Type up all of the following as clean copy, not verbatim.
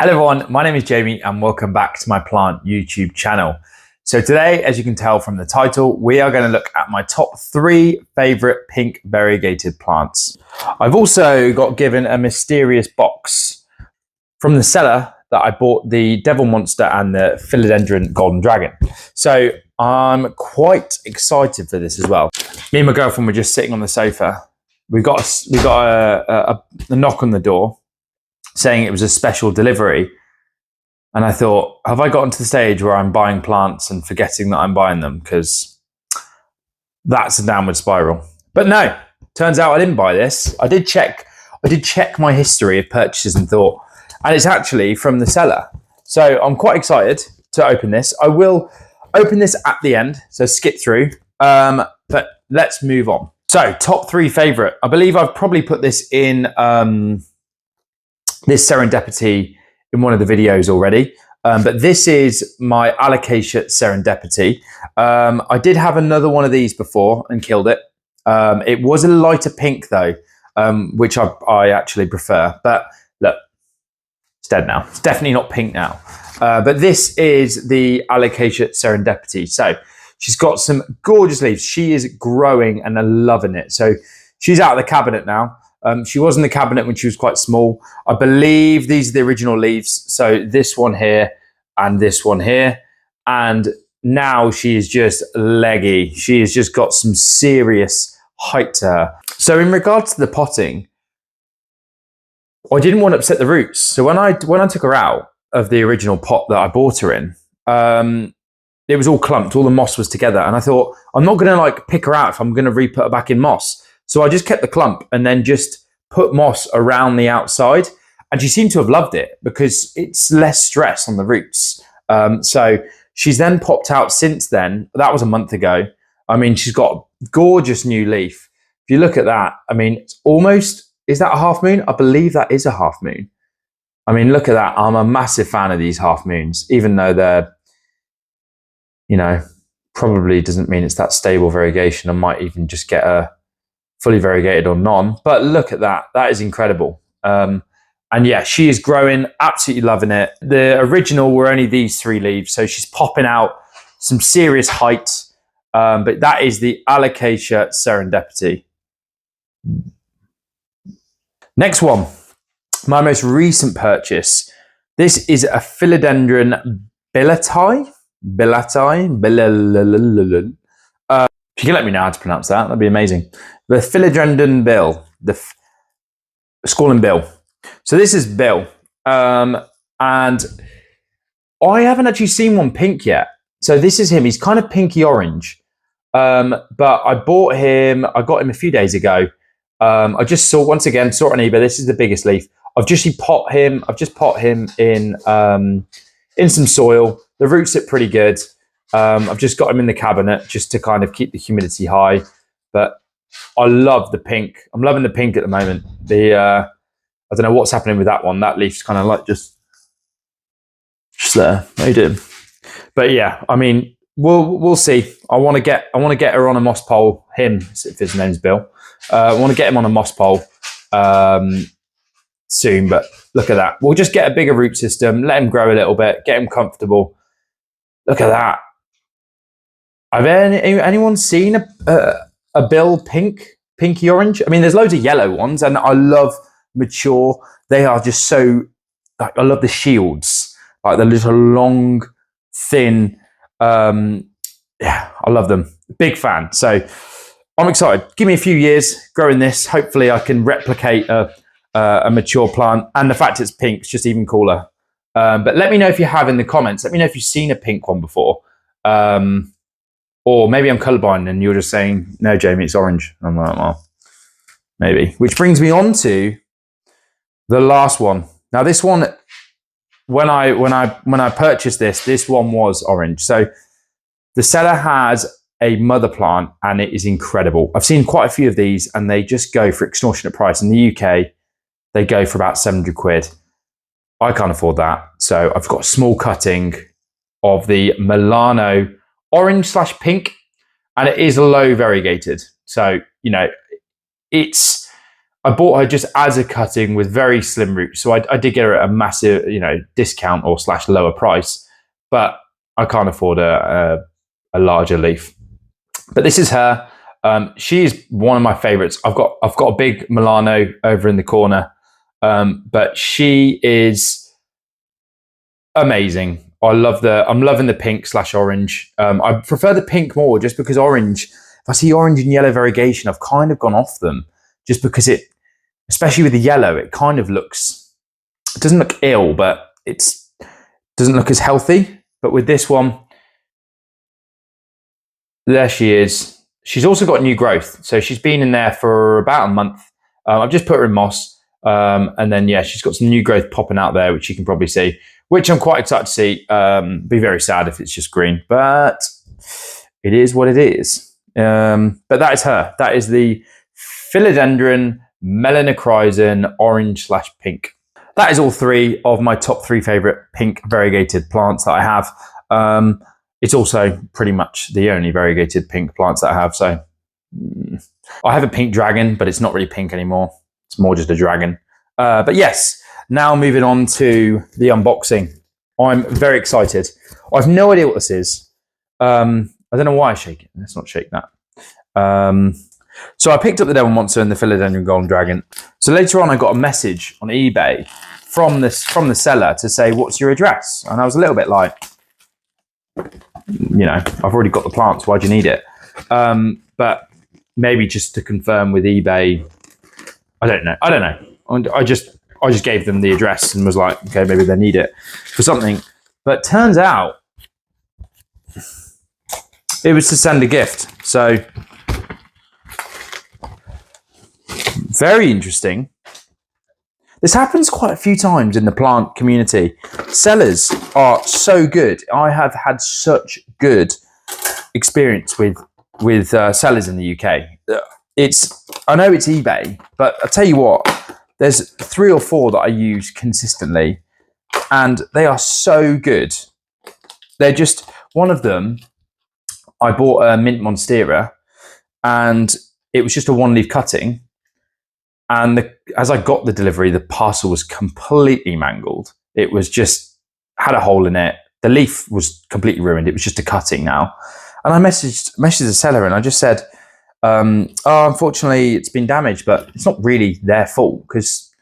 Hello everyone, my name is Jamie and welcome back to my plant YouTube channel. So today, as you can tell from the title, we are going to look at my top 3 favorite pink variegated plants. I've also got given a mysterious box from the seller that I bought the Devil Monster and the Philodendron Golden Dragon. So I'm quite excited for this as well. Me and my girlfriend were just sitting on the sofa. We got a knock on the door saying it was a special delivery. And I thought, have I gotten to the stage where I'm buying plants and forgetting that I'm buying them? Because that's a downward spiral. But no, turns out I didn't buy this. I did check my history of purchases and thought, and it's actually from the seller. So I'm quite excited to open this. I will open this at the end, so skip through. But let's move on. So top 3 favorite. I believe I've probably put this in this Serendipity in one of the videos already, but this is my AlicasiaSerendipity. I did have another one of these before and killed it. It was a lighter pink though, which I actually prefer, but look, it's dead now. It's definitely not pink now. But this is the AlicasiaSerendipity. So she's got some gorgeous leaves. She is growing and I'm loving it. So she's out of the cabinet now. She was in the cabinet when she was quite small. I believe these are the original leaves. So this one here and this one here. And now she is just leggy. She has just got some serious height to her. So in regards to the potting, I didn't want to upset the roots. So when I took her out of the original pot that I bought her in, it was all clumped. All the moss was together. And I thought, I'm not going to like pick her out if I'm going to re-put her back in moss. So I just kept the clump and then just put moss around the outside. And she seemed to have loved it because it's less stress on the roots. So she's then popped out since then. That was a month ago. I mean, she's got a gorgeous new leaf. If you look at that, I mean, it's almost, is that a half moon? I believe that is a half moon. I mean, look at that. I'm a massive fan of these half moons, even though they're, you know, probably doesn't mean it's that stable variegation. I might even just get a fully variegated or none, but look at that. That is incredible. And yeah, she is growing, absolutely loving it. The original were only these 3 leaves, so she's popping out some serious height. But that is the AlicasiaSerendipity. Next one, my most recent purchase. This is a Filidren Bilati. If you can let me know how to pronounce that, that'd be amazing. The Filidren Bill, Squalling Bill. So this is Bill, and I haven't actually seen one pink yet. So this is him. He's kind of pinky orange, but I bought him. I got him a few days ago. I just saw on eBay. This is the biggest leaf. I've just pot him in some soil. The roots look pretty good. I've just got him in the cabinet just to kind of keep the humidity high. But I love the pink. I'm loving the pink at the moment. I don't know what's happening with that one. That leaf's kind of like just there. How you doing? But yeah, I mean, we'll see. I want to get her on a moss pole. Him, if his name's Bill. I want to get him on a moss pole soon. But look at that. We'll just get a bigger root system. Let him grow a little bit. Get him comfortable. Look at that. Have anyone seen a Bill pinky orange? I mean, there's loads of yellow ones, and I love mature. They are just so, like, I love the shields, like the little long, thin. Yeah, I love them. Big fan. So I'm excited. Give me a few years growing this. Hopefully, I can replicate a mature plant, and the fact it's pink is just even cooler. But let me know if you have in the comments. Let me know if you've seen a pink one before. Or maybe I'm colorblind and you're just saying, no, Jamie, it's orange. I'm like, well, maybe. Which brings me on to the last one. Now, this one, when I purchased this one was orange. So the seller has a mother plant and it is incredible. I've seen quite a few of these and they just go for extortionate price. In the UK, they go for about 700 quid. I can't afford that. So I've got a small cutting of the Milano orange/pink, and it is low variegated. So, you know, it's I bought her just as a cutting with very slim roots. So I did get her at a massive, discount or / lower price, but I can't afford a larger leaf. But this is her. She is one of my favorites. I've got a big Milano over in the corner, but she is amazing. I'm loving the pink / orange. I prefer the pink more just because orange, if I see orange and yellow variegation, I've kind of gone off them just because especially with the yellow, it kind of looks, it doesn't look ill, but it doesn't look as healthy. But with this one, there she is. She's also got new growth. So she's been in there for about a month. I've just put her in moss. And then, yeah, she's got some new growth popping out there, which you can probably see, which I'm quite excited to see. Be very sad if it's just green, but it is what it is. But that is her. That is the Philodendron Melanochrysum orange / pink. That is all 3 of my top 3 favorite pink variegated plants that I have. It's also pretty much the only variegated pink plants that I have. So I have a pink dragon, but it's not really pink anymore. It's more just a dragon. But yes, now moving on to the unboxing. I'm very excited. I have no idea what this is. I don't know why I shake it. Let's not shake that. So I picked up the Devil Monster and the Philodendron Golden Dragon. So later on, I got a message on eBay from the seller to say, "What's your address?" And I was a little bit like, I've already got the plants. Why do you need it? But maybe just to confirm with eBay. I don't know. I just gave them the address and was like, okay, maybe they need it for something. But turns out it was to send a gift. So very interesting. This happens quite a few times in the plant community. Sellers are so good. I have had such good experience with sellers in the UK. I know it's eBay, but I'll tell you what, there's 3 or 4 that I use consistently, and they are so good. They're just, one of them, I bought a Mint Monstera, and it was just a 1-leaf cutting. And as I got the delivery, the parcel was completely mangled. It was just, had a hole in it. The leaf was completely ruined. It was just a cutting now. And I messaged the seller and I just said, unfortunately it's been damaged, but it's not really their fault, because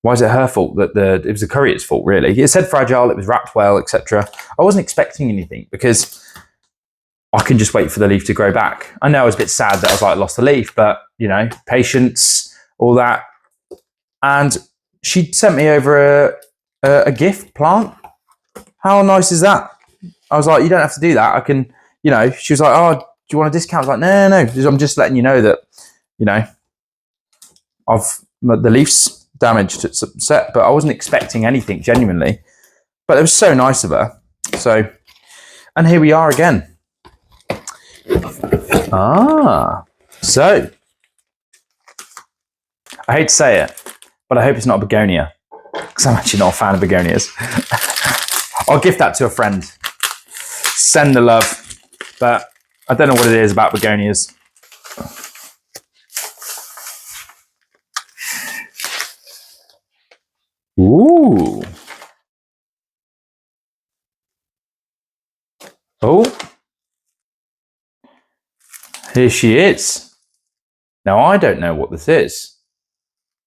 why is it her fault? It was the courier's fault, really. It said fragile, it was wrapped well, etc. I wasn't expecting anything because I can just wait for the leaf to grow back. I know I was a bit sad that I was like, lost the leaf, but patience, all that. And she sent me over a gift plant. How nice is that? I was like, you don't have to do that. I can, she was like, oh, do you want a discount? I was like, no. I'm just letting you know that, the leaf's damaged, it's upset, but I wasn't expecting anything genuinely. But it was so nice of her. So, and here we are again. So I hate to say it, but I hope it's not a begonia, because I'm actually not a fan of begonias. I'll gift that to a friend. Send the love, but I don't know what it is about begonias. Ooh. Oh. Here she is. Now, I don't know what this is.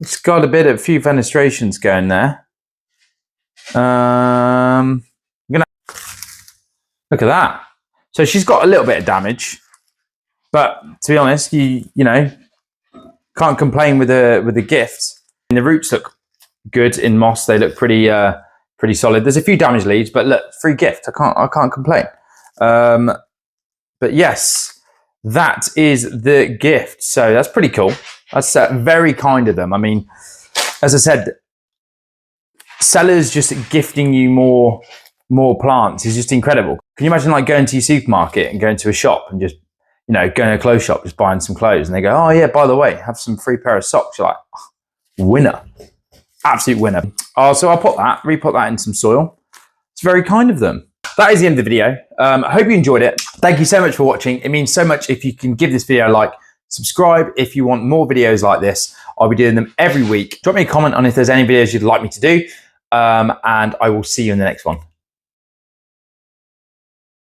It's got a few fenestrations going there. I'm gonna look at that. So she's got a little bit of damage, but to be honest, you can't complain with the gift. And the roots look good in moss. They look pretty solid. There's a few damaged leaves, but look, free gift. I can't complain. But yes, that is the gift. So that's pretty cool. That's very kind of them. I mean, as I said, sellers just gifting you more plants is just incredible. Can you imagine like going to your supermarket and going to a shop and just, going to a clothes shop, just buying some clothes, and they go, oh yeah, by the way, have some free pair of socks. You're like, oh, winner, absolute winner. So I'll re-put that in some soil. It's very kind of them. That is the end of the video. I hope you enjoyed it. Thank you so much for watching. It means so much if you can give this video a like, subscribe if you want more videos like this. I'll be doing them every week. Drop me a comment on if there's any videos you'd like me to do, and I will see you in the next one.